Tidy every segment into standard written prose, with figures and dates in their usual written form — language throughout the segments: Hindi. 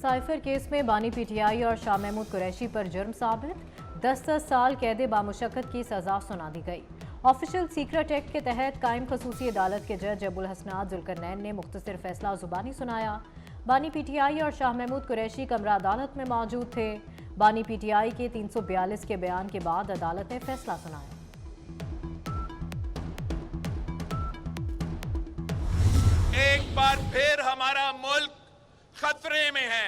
साइफर केस में बानी पीटीआई और शाह महमूद कुरैशी पर जुर्म साबित, 10-10 साल कैद बामुशक्कत की सजा सुना दी गई। ऑफिशियल सीक्रेट एक्ट के तहत कायम खसूसी अदालत के जज अबुल हसनात जुल्करनैन ने मुख्तसर फैसला जुबानी सुनाया। बानी पीटीआई और शाह महमूद कुरैशी कमरा अदालत में मौजूद थे। बानी पीटीआई के 342 के बयान के बाद अदालत ने फैसला सुनाया। एक बार फिर हमारा मुल्क खतरे में है।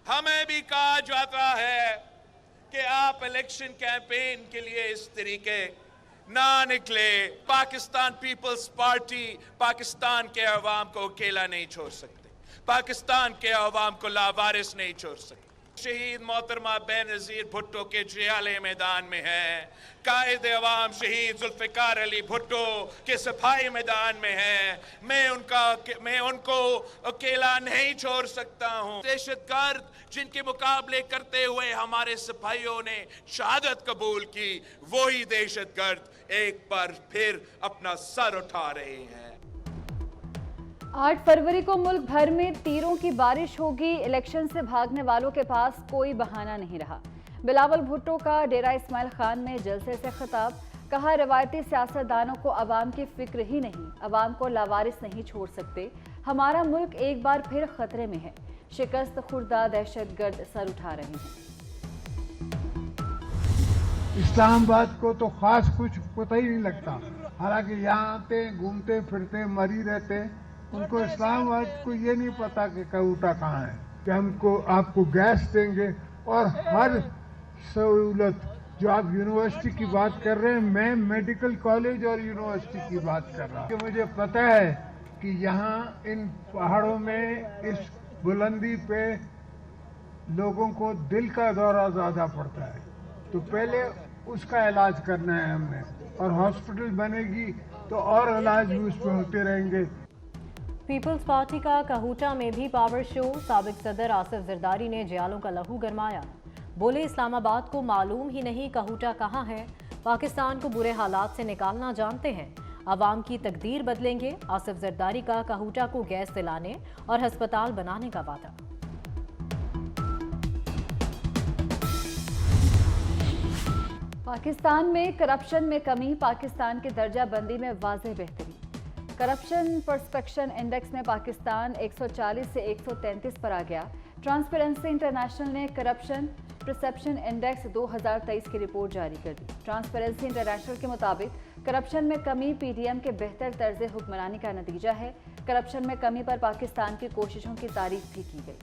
हमें भी कहा जाता है कि आप इलेक्शन कैंपेन के लिए इस तरीके ना निकले। पाकिस्तान पीपल्स पार्टी पाकिस्तान के अवाम को अकेला नहीं छोड़ सकते, पाकिस्तान के अवाम को लावारिस नहीं छोड़ सकते। शहीद मोहतरमा बेनज़ीर भुट्टो के जियाले मैदान में है, कायद अवाम शहीद जुल्फ़िकार अली भुट्टो के सिपाही मैदान में है। मैं उनको अकेला नहीं छोड़ सकता हूँ। दहशतगर्द जिनके मुकाबले करते हुए हमारे सिपाहियों ने शहादत कबूल की, वही दहशतगर्द एक बार फिर अपना सर उठा रहे हैं। 8 फरवरी को मुल्क भर में तीरों की बारिश होगी। इलेक्शन से भागने वालों के पास कोई बहाना नहीं रहा। बिलावल भुट्टो का डेरा इस्माइल खान में जलसे से खिताब, कहा रवायती सियासतदानों को अवाम की फिक्र ही नहीं, अवाम को लावारिस नहीं छोड़ सकते। हमारा मुल्क एक बार फिर खतरे में है। शिकस्त खुर्दा दहशतगर्द सर उठा रहे हैं। इस्लामाबाद को तो खास कुछ पता ही नहीं लगता, हालांकि यहाँ आते घूमते फिरते मरी रहते। उनको इस्लामाबाद को ये नहीं पता कि कऊटा कहाँ है, कि हमको आपको गैस देंगे और हर सहूलत। जो आप यूनिवर्सिटी की बात कर रहे हैं, मैं मेडिकल कॉलेज और यूनिवर्सिटी की बात कर रहा हूँ। मुझे पता है कि यहाँ इन पहाड़ों में इस बुलंदी पे लोगों को दिल का दौरा ज़्यादा पड़ता है, तो पहले उसका इलाज करना है हमने, और हॉस्पिटल बनेगी तो और इलाज भी उस पर होते रहेंगे। पीपल्स पार्टी का कहूटा में भी पावर शो, साबिक सदर आसिफ जरदारी ने जियालों का लहू गरमाया। बोले इस्लामाबाद को मालूम ही नहीं कहूटा कहाँ है, पाकिस्तान को बुरे हालात से निकालना जानते हैं, अवाम की तकदीर बदलेंगे। आसिफ जरदारी का कहूटा को गैस दिलाने और अस्पताल बनाने का वादा। पाकिस्तान में करप्शन में कमी, पाकिस्तान की दर्जा बंदी में वाज़ेह बेहतरी। करप्शन परसेप्शन इंडेक्स में पाकिस्तान 140 से 133 पर आ गया। ट्रांसपेरेंसी इंटरनेशनल ने करप्शन परसेप्शन इंडेक्स 2023 की रिपोर्ट जारी कर दी। ट्रांसपेरेंसी इंटरनेशनल के मुताबिक करप्शन में कमी पीडीएम के बेहतर तर्ज हुक्मरानी का नतीजा है। करप्शन में कमी पर पाकिस्तान की कोशिशों की तारीफ भी की गई।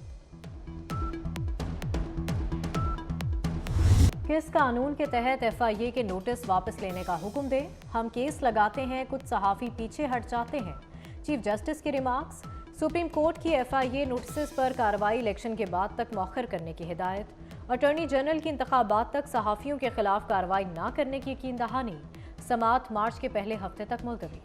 किस कानून के तहत एफआईए के नोटिस वापस लेने का हुक्म दे, हम केस लगाते हैं, कुछ सहाफ़ी पीछे हट जाते हैं। चीफ जस्टिस के रिमार्क्स। सुप्रीम कोर्ट की एफआईए नोटिस पर कार्रवाई इलेक्शन के बाद तक मौखर करने की हिदायत। अटॉर्नी जनरल की इंतखाबात तक सहाफ़ियों के खिलाफ कार्रवाई न करने की यकीन दहानी। समाअत मार्च के पहले हफ्ते तक मुलतवी।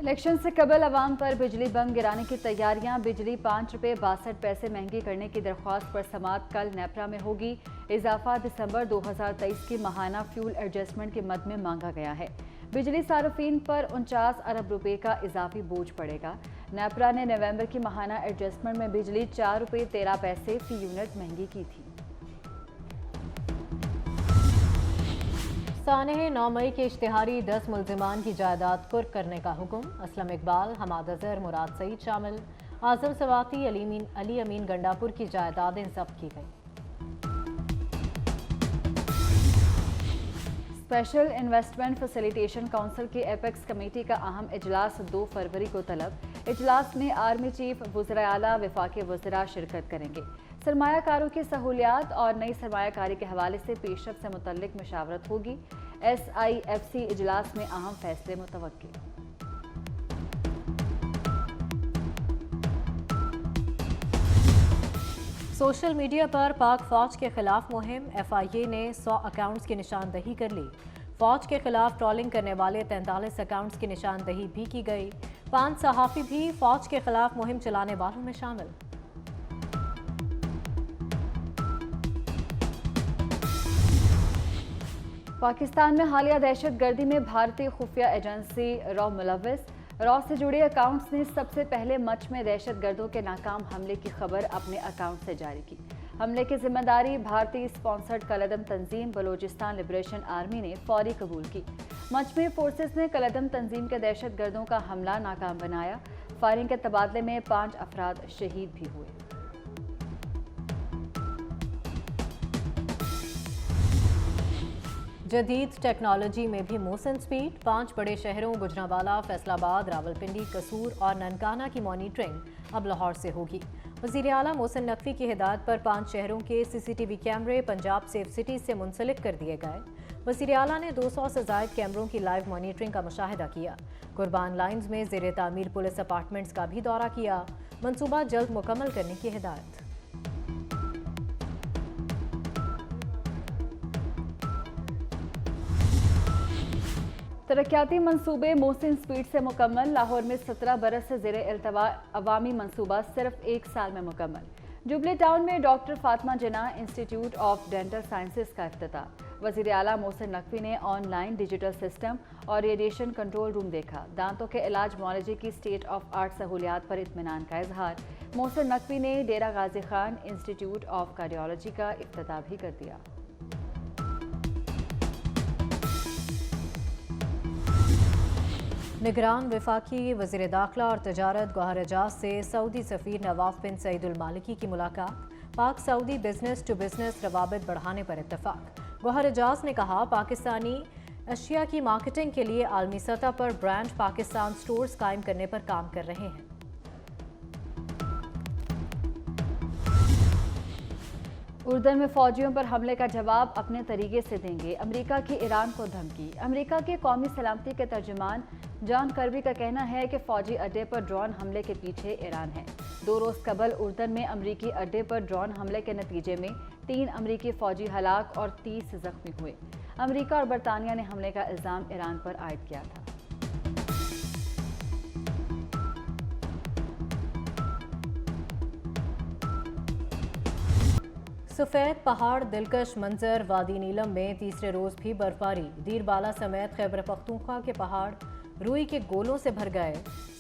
इलेक्शन से कबल अवाम पर बिजली बम गिराने की तैयारियां। बिजली 5 रुपये 62 पैसे महंगी करने की दरख्वास्त पर समाअत कल नेपरा में होगी। इजाफा दिसंबर 2023 की माहाना फ्यूल एडजस्टमेंट के मद में मांगा गया है। बिजली सार्फिन पर 49 अरब रुपए का इजाफी बोझ पड़ेगा। नेपरा ने नवंबर की माहाना एडजस्टमेंट में बिजली 4 रुपये 13 पैसे फी यूनिट महंगी की थी। सानह 9 मई के इश्तिहारी 10 मुल्जिमान की जायदाद कुर्क करने का हुक्म। असलम इकबाल, हमाद अजहर, मुराद सईद शामिल। आजम सवाती, अली अमीन गंडापुर की जायदादें जब्त की गई। स्पेशल इन्वेस्टमेंट फैसिलिटेशन काउंसिल की एपेक्स कमेटी का अहम इजलास 2 फरवरी को तलब। इजलास में आर्मी चीफ, वज़ीर आला, वफाकी वज़रा शिरकत करेंगे। सरमायाकारों की सहूलियात और नई सरमायाकारी के हवाले से पेशरफ से मुतल्लिक मशावरत होगी। SIFC इजलास में अहम फैसले मुतवक्किल। सोशल मीडिया पर पाक फौज के खिलाफ मुहिम। FIA ने 100 अकाउंट्स की निशानदही कर ली। फौज के खिलाफ ट्रोलिंग करने वाले 43 अकाउंट्स की निशानदही भी की गई। 5 सहाफ़ी भी फौज के खिलाफ मुहिम चलाने वालों में शामिल। पाकिस्तान में हालिया दहशतगर्दी में भारतीय खुफिया एजेंसी रॉ मुलव्विस रॉ से जुड़े अकाउंट्स ने सबसे पहले मच में दहशतगर्दों के नाकाम हमले की खबर अपने अकाउंट से जारी की। हमले की जिम्मेदारी भारतीय स्पॉन्सर्ड कलदम तंजीम बलूचिस्तान लिबरेशन आर्मी ने फौरी कबूल की। मच में फोर्सेस ने कलदम तंजीम के दहशतगर्दों का हमला नाकाम बनाया। फायरिंग के तबादले में 5 अफराद शहीद भी हुए। जदीद टेक्नोलॉजी में भी मोशन स्पीड। 5 बड़े शहरों गुजरांवाला, फैसलाबाद, रावलपिंडी, कसूर और ननकाना की मॉनिटरिंग अब लाहौर से होगी। वज़ीर आला मोहसिन नकवी की हिदायत पर 5 शहरों के CCTV कैमरे पंजाब सेफ सिटी से मुंसलिक कर दिए गए। वज़ीर आला ने 200 से ज़ायद कैमरों की लाइव मॉनिटरिंग का मुशाहिदा किया। कुर्बान लाइन्स में ज़ेर तामीर पुलिस अपार्टमेंट्स का भी दौरा किया। मनसूबा जल्द मुकम्मल करने की हिदायत। तरक्याती मंसूबे मोहसिन स्पीड से मुकम्मल। लाहौर में 17 बरस से ज़ेरे इल्तवा अवामी मंसूबा सिर्फ 1 साल में मुकम्मल। जुबली टाउन में doctor Fatima Jinnah institute of dental sciences का इफ्तिताह। वज़ीर आला मोहसिन नकवी ने ऑनलाइन डिजिटल सिस्टम और रेडिएशन कंट्रोल रूम देखा। दांतों के इलाज मुआलजे की स्टेट ऑफ आर्ट सहूलियात पर इत्मीनान का इजहार। मोहसिन नकवी ने डेरा Ghazi Khan institute of cardiology का इफ्तिताह भी कर दिया। निगरान वफाकी वज़ीर दाखिला और तजारत गौहर एजाज से सऊदी सफ़ीर नवाफ बिन सईदुल मालिकी की मुलाकात। पाक सऊदी बिजनेस टू बिजनेस रवाबित बढ़ाने पर इत्तफाक। गौहर एजाज ने कहा, पाकिस्तानी अशिया की मार्केटिंग के लिए आलमी सतह पर ब्रांड पाकिस्तान स्टोर्स कायम करने पर काम कर रहे हैं। उर्दन में फौजियों पर हमले का जवाब अपने तरीके से देंगे, अमेरिका की ईरान को धमकी। अमेरिका के कौमी सलामती के तर्जुमान जॉन कर्बी का कहना है कि फौजी अड्डे पर ड्रोन हमले के पीछे ईरान है। 2 रोज़ कबल उर्दन में अमेरिकी अड्डे पर ड्रोन हमले के नतीजे में 3 अमेरिकी फौजी हलाक और 30 जख्मी हुए। अमेरिका और बरतानिया ने हमले का इल्ज़ाम ईरान पर आयद किया था। सफ़ेद पहाड़, दिलकश मंजर। वादी नीलम में तीसरे रोज़ भी बर्फबारी। दीरबाला समेत खैबर पख्तूनख्वा के पहाड़ रुई के गोलों से भर गए।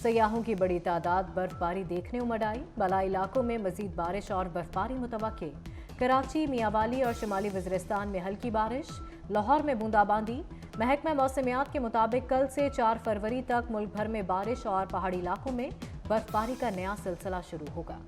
सयाहों की बड़ी तादाद बर्फबारी देखने उमड़ आई। बालाई इलाकों में मजीद बारिश और बर्फबारी मुतवक्के। कराची, मियांवाली और शुमाली वज़ीरिस्तान में हल्की बारिश। लाहौर में बूंदाबांदी। महकमा मौसमियात के मुताबिक कल से 4 फरवरी तक मुल्क भर में बारिश और पहाड़ी इलाकों में बर्फबारी का नया सिलसिला शुरू होगा।